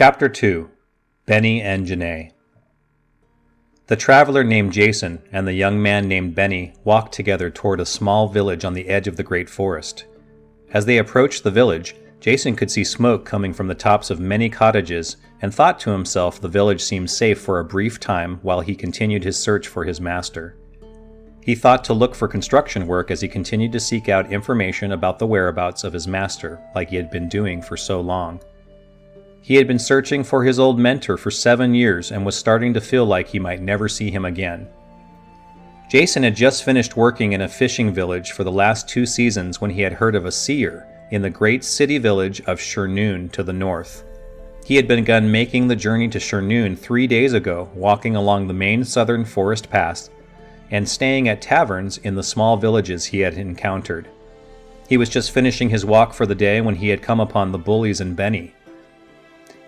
Chapter 2. Benny and Jennae. The traveler named Jacen and the young man named Benny walked together toward a small village on the edge of the great forest. As they approached the village, Jacen could see smoke coming from the tops of many cottages and thought to himself the village seemed safe for a brief time while he continued his search for his master. He thought to look for construction work as he continued to seek out information about the whereabouts of his master, like he had been doing for so long. He had been searching for his old mentor for 7 years and was starting to feel like he might never see him again. Jacen had just finished working in a fishing village for the last 2 seasons when he had heard of a seer in the great city village of Chernoon to the north. He had begun making the journey to Chernoon 3 days ago, walking along the main southern forest paths and staying at taverns in the small villages he had encountered. He was just finishing his walk for the day when he had come upon the bullies and Benny.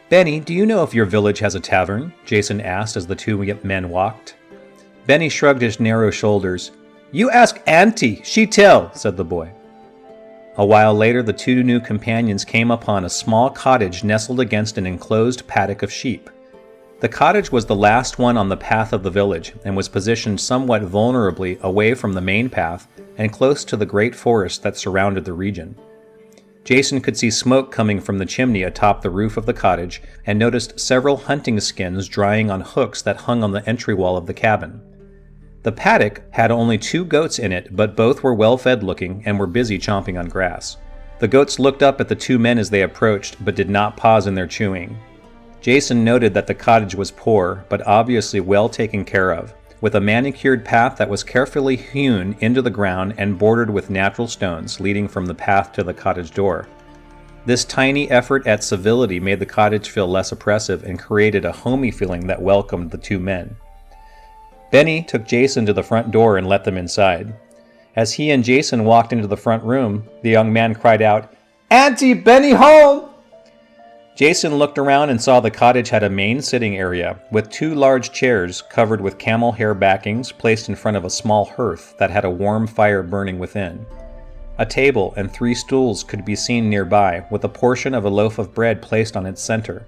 "Benny, do you know if your village has a tavern?" Jacen asked as the 2 men walked. Benny shrugged his narrow shoulders. "You ask Auntie, she tell," said the boy. A while later, the 2 new companions came upon a small cottage nestled against an enclosed paddock of sheep. The cottage was the last one on the path of the village and was positioned somewhat vulnerably away from the main path and close to the great forest that surrounded the region. Jacen could see smoke coming from the chimney atop the roof of the cottage and noticed several hunting skins drying on hooks that hung on the entry wall of the cabin. The paddock had only 2 goats in it, but both were well-fed looking and were busy chomping on grass. The goats looked up at the 2 men as they approached, but did not pause in their chewing. Jacen noted that the cottage was poor, but obviously well taken care of, with a manicured path that was carefully hewn into the ground and bordered with natural stones leading from the path to the cottage door. This tiny effort at civility made the cottage feel less oppressive and created a homey feeling that welcomed the 2 men. Benny took Jacen to the front door and let them inside. As he and Jacen walked into the front room, the young man cried out, "Auntie, Benny home!" Jacen looked around and saw the cottage had a main sitting area with 2 large chairs covered with camel hair backings placed in front of a small hearth that had a warm fire burning within. A table and 3 stools could be seen nearby, with a portion of a loaf of bread placed on its center.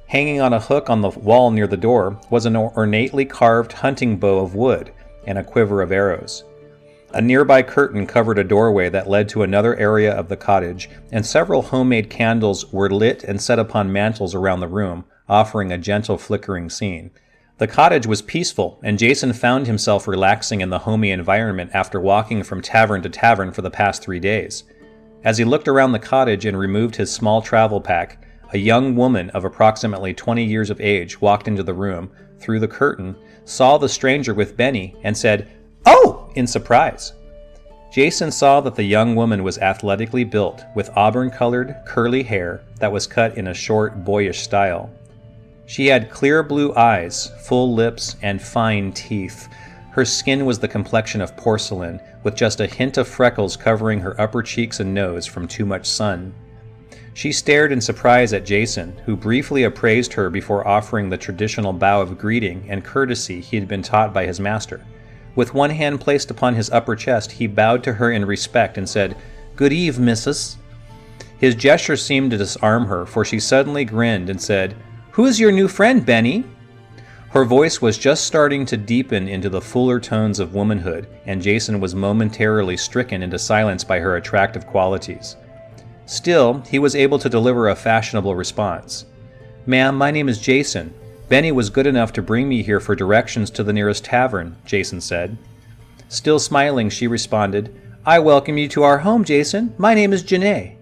Hanging on a hook on the wall near the door was an ornately carved hunting bow of wood and a quiver of arrows. A nearby curtain covered a doorway that led to another area of the cottage, and several homemade candles were lit and set upon mantels around the room, offering a gentle flickering scene. The cottage was peaceful, and Jacen found himself relaxing in the homey environment after walking from tavern to tavern for the past 3 days. As he looked around the cottage and removed his small travel pack, a young woman of approximately 20 years of age walked into the room, through the curtain, saw the stranger with Benny, and said, "Oh!" in surprise. Jacen saw that the young woman was athletically built, with auburn-colored, curly hair that was cut in a short, boyish style. She had clear blue eyes, full lips, and fine teeth. Her skin was the complexion of porcelain, with just a hint of freckles covering her upper cheeks and nose from too much sun. She stared in surprise at Jacen, who briefly appraised her before offering the traditional bow of greeting and courtesy he had been taught by his master. With one hand placed upon his upper chest, he bowed to her in respect and said, "Good eve, missus." His gesture seemed to disarm her, for she suddenly grinned and said, "Who is your new friend, Benny?" Her voice was just starting to deepen into the fuller tones of womanhood, and Jacen was momentarily stricken into silence by her attractive qualities. Still, he was able to deliver a fashionable response. "Ma'am, my name is Jacen. Benny was good enough to bring me here for directions to the nearest tavern," Jacen said. Still smiling, she responded, "I welcome you to our home, Jacen. My name is Jennae."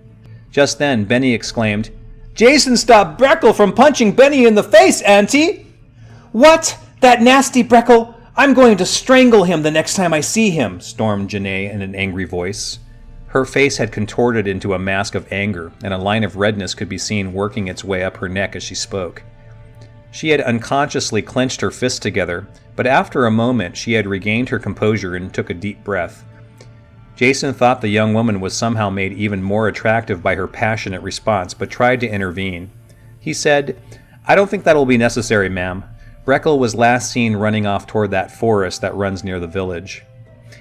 Just then, Benny exclaimed, "Jacen stopped Breckle from punching Benny in the face, Auntie!" "What? That nasty Breckle? I'm going to strangle him the next time I see him," stormed Jennae in an angry voice. Her face had contorted into a mask of anger, and a line of redness could be seen working its way up her neck as she spoke. She had unconsciously clenched her fists together, but after a moment she had regained her composure and took a deep breath. Jacen thought the young woman was somehow made even more attractive by her passionate response, but tried to intervene. He said, "I don't think that will be necessary, ma'am. Breckle was last seen running off toward that forest that runs near the village."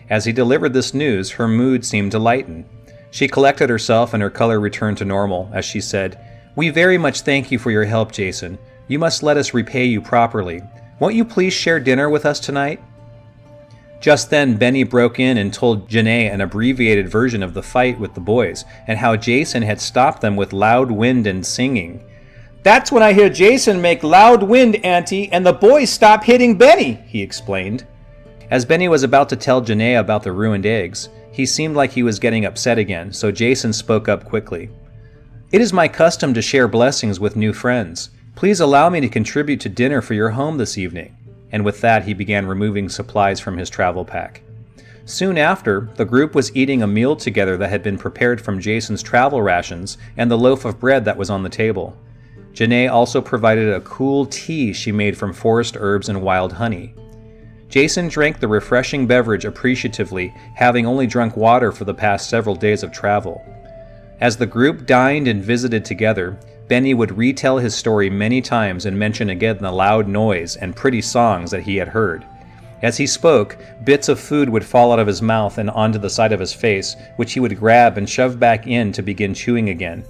As he delivered this news, her mood seemed to lighten. She collected herself and her color returned to normal as she said, "We very much thank you for your help, Jacen. You must let us repay you properly. Won't you please share dinner with us tonight?" Just then, Benny broke in and told Jennae an abbreviated version of the fight with the boys, and how Jacen had stopped them with loud wind and singing. "That's when I hear Jacen make loud wind, Auntie, and the boys stop hitting Benny," he explained. As Benny was about to tell Jennae about the ruined eggs, he seemed like he was getting upset again, so Jacen spoke up quickly. "It is my custom to share blessings with new friends. Please allow me to contribute to dinner for your home this evening." And with that, he began removing supplies from his travel pack. Soon after, the group was eating a meal together that had been prepared from Jacen's travel rations and the loaf of bread that was on the table. Jennae also provided a cool tea she made from forest herbs and wild honey. Jacen drank the refreshing beverage appreciatively, having only drunk water for the past several days of travel. As the group dined and visited together, Benny would retell his story many times and mention again the loud noise and pretty songs that he had heard. As he spoke, bits of food would fall out of his mouth and onto the side of his face, which he would grab and shove back in to begin chewing again.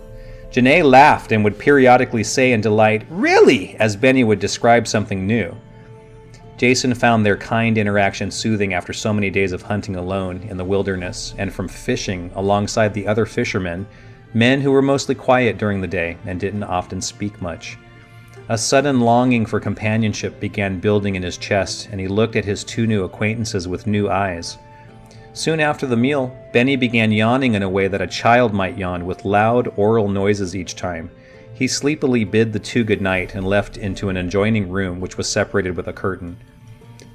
Jennae laughed and would periodically say in delight, "Really?" as Benny would describe something new. Jacen found their kind interaction soothing after so many days of hunting alone in the wilderness and from fishing alongside the other fishermen, men who were mostly quiet during the day and didn't often speak much. A sudden longing for companionship began building in his chest, and he looked at his two new acquaintances with new eyes. Soon after the meal, Benny began yawning in a way that a child might yawn, with loud oral noises each time. He sleepily bid the two good night and left into an adjoining room which was separated with a curtain.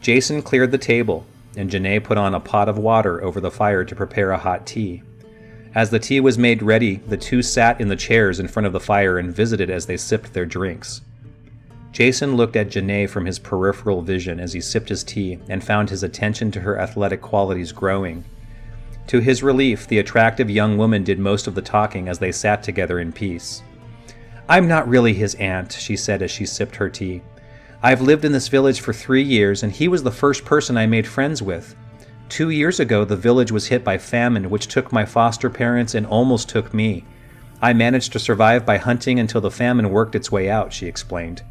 Jacen cleared the table, and Jennae put on a pot of water over the fire to prepare a hot tea. As the tea was made ready, the two sat in the chairs in front of the fire and visited as they sipped their drinks. Jacen looked at Jennae from his peripheral vision as he sipped his tea and found his attention to her athletic qualities growing. To his relief, the attractive young woman did most of the talking as they sat together in peace. "I'm not really his aunt," she said as she sipped her tea. "I've lived in this village for 3 years, and he was the first person I made friends with. 2 years ago, the village was hit by famine, which took my foster parents and almost took me. I managed to survive by hunting until the famine worked its way out," she explained.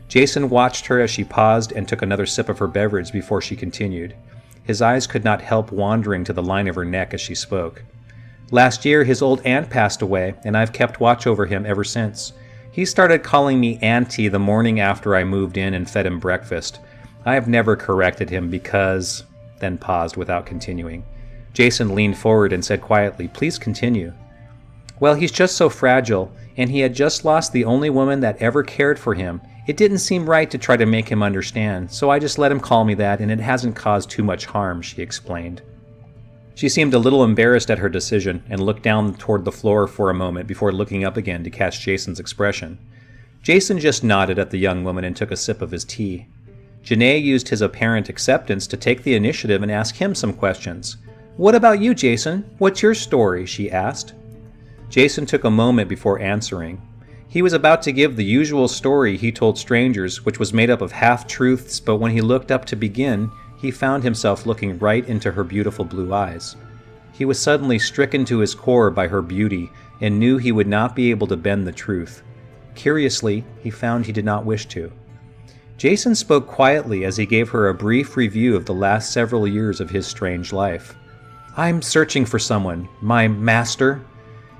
Jacen watched her as she paused and took another sip of her beverage before she continued. His eyes could not help wandering to the line of her neck as she spoke. "Last year, his old aunt passed away, and I've kept watch over him ever since. He started calling me Auntie the morning after I moved in and fed him breakfast. I have never corrected him because..." then paused without continuing. Jacen leaned forward and said quietly, "Please continue." "Well, he's just so fragile, and he had just lost the only woman that ever cared for him. It didn't seem right to try to make him understand, so I just let him call me that, and it hasn't caused too much harm," she explained. She seemed a little embarrassed at her decision and looked down toward the floor for a moment before looking up again to catch Jacen's expression. Jacen just nodded at the young woman and took a sip of his tea. Jennae used his apparent acceptance to take the initiative and ask him some questions. "What about you, Jacen? What's your story?" she asked. Jacen took a moment before answering. He was about to give the usual story he told strangers, which was made up of half-truths, but when he looked up to begin, he found himself looking right into her beautiful blue eyes. He was suddenly stricken to his core by her beauty and knew he would not be able to bend the truth. Curiously, he found he did not wish to. Jacen spoke quietly as he gave her a brief review of the last several years of his strange life. "I'm searching for someone, my master.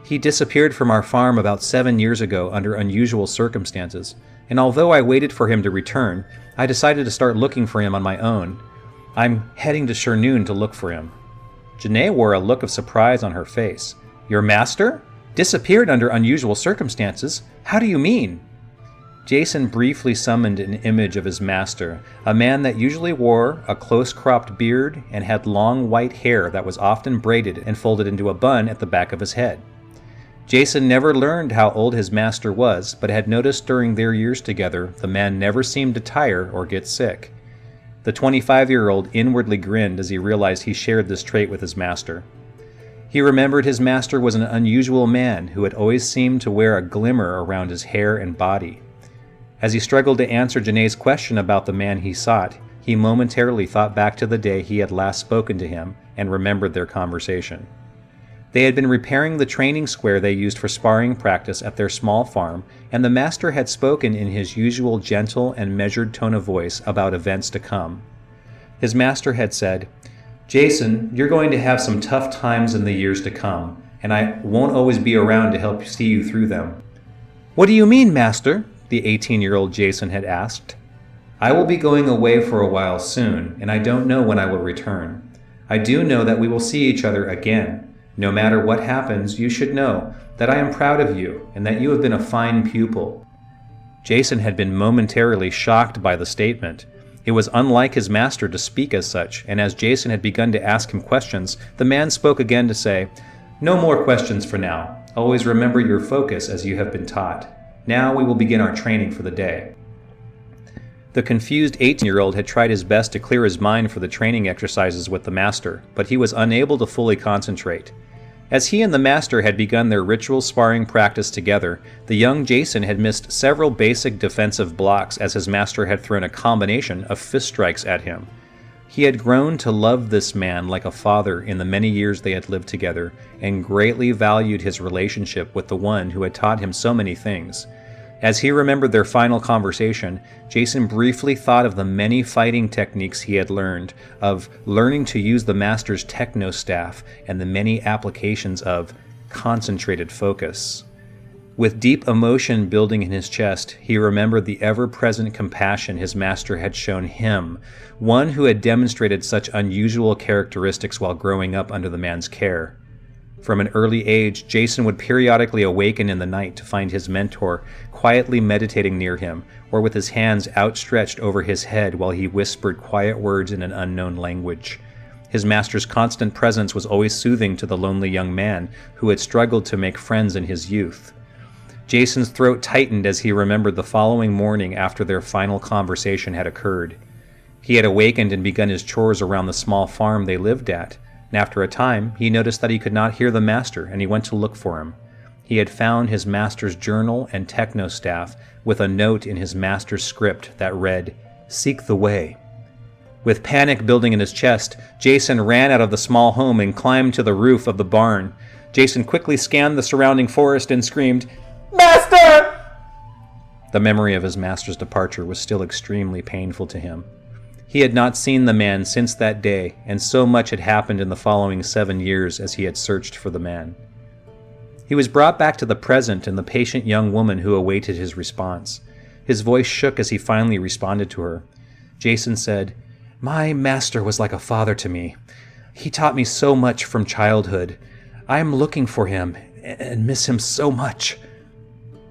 He disappeared from our farm about 7 years ago under unusual circumstances, and although I waited for him to return, I decided to start looking for him on my own. I'm heading to Chernoon to look for him." Jennae wore a look of surprise on her face. "Your master? Disappeared under unusual circumstances? How do you mean?" Jacen briefly summoned an image of his master, a man that usually wore a close-cropped beard and had long white hair that was often braided and folded into a bun at the back of his head. Jacen never learned how old his master was, but had noticed during their years together the man never seemed to tire or get sick. The 25-year-old inwardly grinned as he realized he shared this trait with his master. He remembered his master was an unusual man who had always seemed to wear a glimmer around his hair and body. As he struggled to answer Jennae's question about the man he sought, he momentarily thought back to the day he had last spoken to him and remembered their conversation. They had been repairing the training square they used for sparring practice at their small farm, and the master had spoken in his usual gentle and measured tone of voice about events to come. His master had said, "Jacen, you're going to have some tough times in the years to come, and I won't always be around to help see you through them." "What do you mean, master?" the 18-year-old Jacen had asked. "I will be going away for a while soon, and I don't know when I will return. I do know that we will see each other again. No matter what happens, you should know that I am proud of you and that you have been a fine pupil." Jacen had been momentarily shocked by the statement. It was unlike his master to speak as such, and as Jacen had begun to ask him questions, the man spoke again to say, "No more questions for now. Always remember your focus as you have been taught. Now we will begin our training for the day." The confused 18-year-old had tried his best to clear his mind for the training exercises with the master, but he was unable to fully concentrate. As he and the master had begun their ritual sparring practice together, the young Jacen had missed several basic defensive blocks as his master had thrown a combination of fist strikes at him. He had grown to love this man like a father in the many years they had lived together, and greatly valued his relationship with the one who had taught him so many things. As he remembered their final conversation, Jacen briefly thought of the many fighting techniques he had learned, of learning to use the master's techno staff, and the many applications of concentrated focus. With deep emotion building in his chest, he remembered the ever-present compassion his master had shown him, one who had demonstrated such unusual characteristics while growing up under the man's care. From an early age, Jacen would periodically awaken in the night to find his mentor quietly meditating near him, or with his hands outstretched over his head while he whispered quiet words in an unknown language. His master's constant presence was always soothing to the lonely young man who had struggled to make friends in his youth. Jacen's throat tightened as he remembered the following morning after their final conversation had occurred. He had awakened and begun his chores around the small farm they lived at, and after a time he noticed that he could not hear the master, and he went to look for him. He had found his master's journal and techno staff with a note in his master's script that read, "Seek the way." With panic building in his chest, Jacen ran out of the small home and climbed to the roof of the barn. Jacen quickly scanned the surrounding forest and screamed, "Master!" The memory of his master's departure was still extremely painful to him. He had not seen the man since that day, and so much had happened in the following 7 years as he had searched for the man. He was brought back to the present and the patient young woman who awaited his response. His voice shook as he finally responded to her. Jacen said, "My master was like a father to me. He taught me so much from childhood. I am looking for him and miss him so much."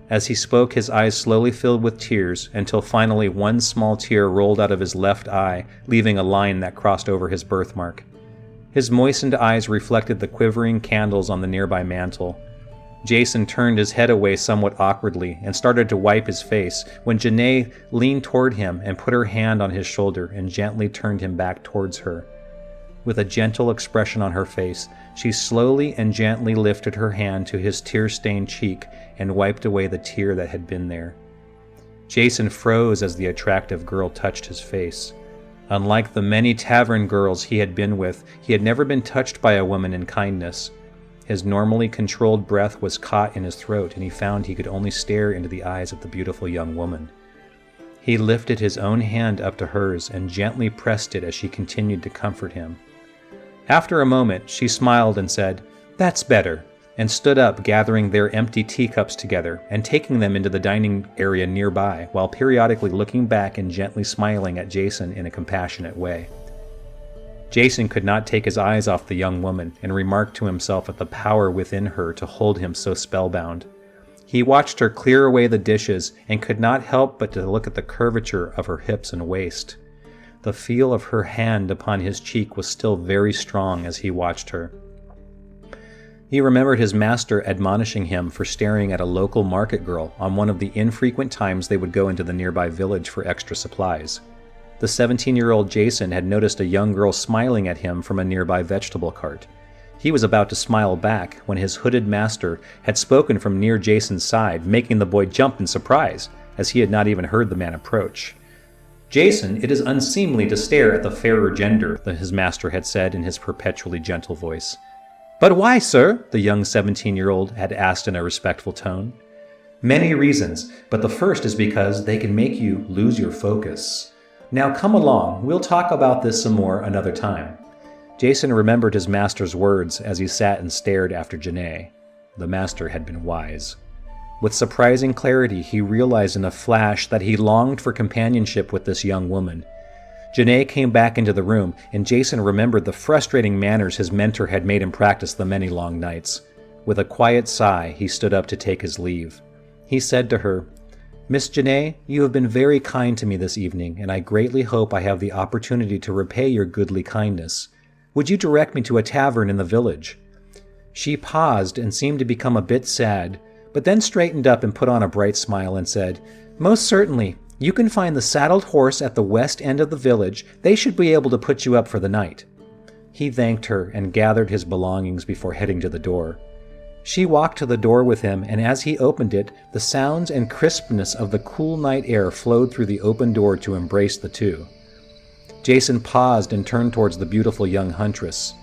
As he spoke, his eyes slowly filled with tears until finally one small tear rolled out of his left eye, leaving a line that crossed over his birthmark. His moistened eyes reflected the quivering candles on the nearby mantel. Jacen turned his head away somewhat awkwardly and started to wipe his face when Jennae leaned toward him and put her hand on his shoulder and gently turned him back towards her. With a gentle expression on her face, she slowly and gently lifted her hand to his tear-stained cheek and wiped away the tear that had been there. Jacen froze as the attractive girl touched his face. Unlike the many tavern girls he had been with, he had never been touched by a woman in kindness. His normally controlled breath was caught in his throat, and he found he could only stare into the eyes of the beautiful young woman. He lifted his own hand up to hers and gently pressed it as she continued to comfort him. After a moment, she smiled and said, "That's better," and stood up, gathering their empty teacups together and taking them into the dining area nearby, while periodically looking back and gently smiling at Jacen in a compassionate way. Jacen could not take his eyes off the young woman and remarked to himself at the power within her to hold him so spellbound. He watched her clear away the dishes and could not help but to look at the curvature of her hips and waist. The feel of her hand upon his cheek was still very strong as he watched her. He remembered his master admonishing him for staring at a local market girl on one of the infrequent times they would go into the nearby village for extra supplies. The 17-year-old Jacen had noticed a young girl smiling at him from a nearby vegetable cart. He was about to smile back when his hooded master had spoken from near Jacen's side, making the boy jump in surprise, as he had not even heard the man approach. "Jacen, it is unseemly to stare at the fairer gender," his master had said in his perpetually gentle voice. "But why, sir?" the young 17-year-old had asked in a respectful tone. "Many reasons, but the first is because they can make you lose your focus. Now come along, we'll talk about this some more another time." Jacen remembered his master's words as he sat and stared after Jennae. The master had been wise. With surprising clarity, he realized in a flash that he longed for companionship with this young woman. Jennae came back into the room, and Jacen remembered the frustrating manners his mentor had made him practice the many long nights. With a quiet sigh, he stood up to take his leave. He said to her, "Miss Jennae, you have been very kind to me this evening, and I greatly hope I have the opportunity to repay your goodly kindness. Would you direct me to a tavern in the village?" She paused and seemed to become a bit sad, but then straightened up and put on a bright smile and said, "Most certainly. You can find the saddled horse at the west end of the village. They should be able to put you up for the night." He thanked her and gathered his belongings before heading to the door. She walked to the door with him, and as he opened it, the sounds and crispness of the cool night air flowed through the open door to embrace the two. Jacen paused and turned towards the beautiful young huntress.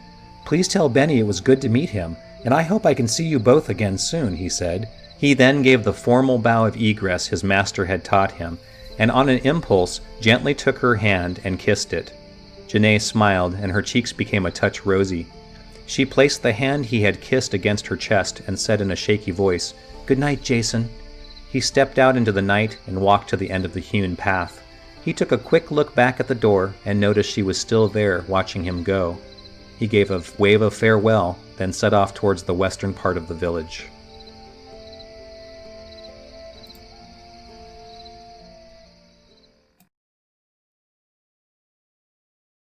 "Please tell Benny it was good to meet him, and I hope I can see you both again soon," he said. He then gave the formal bow of egress his master had taught him, and on an impulse gently took her hand and kissed it. Jennae smiled, and her cheeks became a touch rosy. She placed the hand he had kissed against her chest and said in a shaky voice, "Good night, Jacen." He stepped out into the night and walked to the end of the hewn path. He took a quick look back at the door and noticed she was still there watching him go. He gave a wave of farewell, then set off towards the western part of the village.